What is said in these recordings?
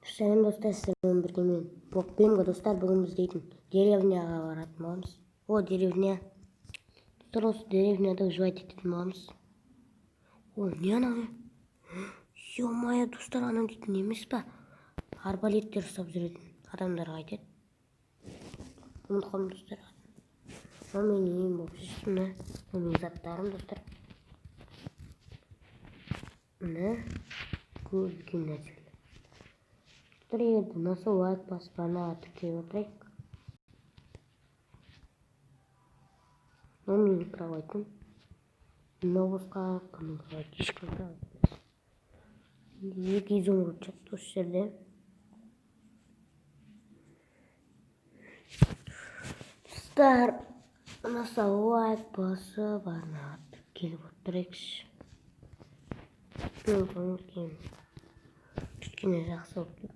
Selam dostlar, sizlerle birlikte ben. Benim dostlar bugün biz dedim деревняға баратын боламыз. О, деревня. Достар, осы деревняда жывать ететін боламыз. О, не анау? Ё-моё, достар, анау дейтін емес па? Арбалеттер ұстап жүретін адамдарға айтады. Ұмытып қалдым достар. Ол менің үйім болып шештім, мына. Ол менің заттарым достар. Мына көзген нәрселер. Достар, насыл лайк басып ана тіркеп отырайық. Ол менің кроватьім. Новосқа кімнің кровать, ешкім кровать. Екі изумруд жатты осы жерде. Достар, насыл лайк басып ана тіркеліп отырайықшы. Кішкене жақсы болып тұр.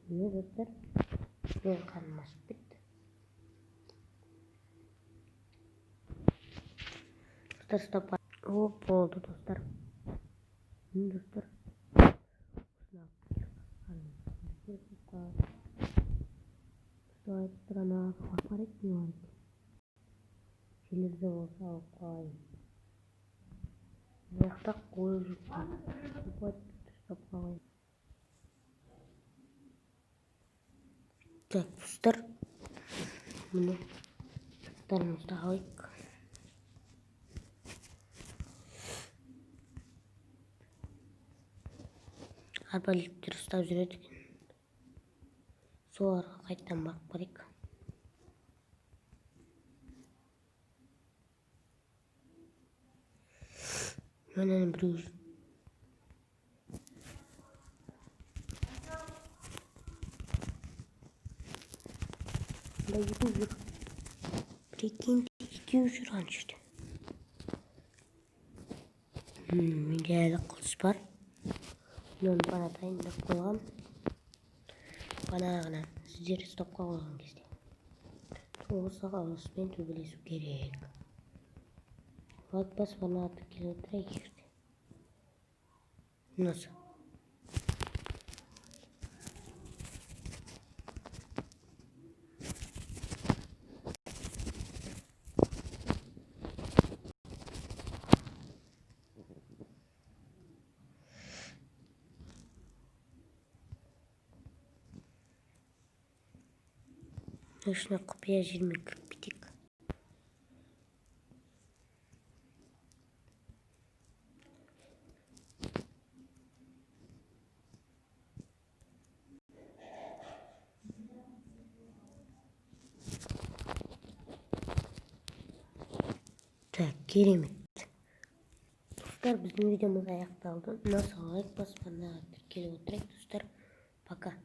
Ne dostlar? Ben karnım açıp bitti. Dostlar stop. Hop oldu dostlar. Dostlar. Dostlar ana kapar etmiyor. Şelirde olsa alıp koyayım. Yakta koyucu. Stop koyayım. Так, dostlar. Bunu zıtlarımızda alayım. Арбалеттер ұстап жүреді екен. Соларға қайтадан барып барайық. Мынаны біреу жүр. Екеу жүр. Прикиньте, екеу жүр ана жерде. Менде әлі қылыш бар. Мен бана дайындап қойғам. Бағана сіздер стопқа қойған кезде. Осы қағазбен төбелесу керек. Лайк басып ана тіркеліп отырайық жерде. Осы. Шына құпия жермен кіріп кетейік. Так, керемет. Достар, біздің видеомыз аяқталды. Насыл лайк басып ана тіркеліп отырайық достар. Пока.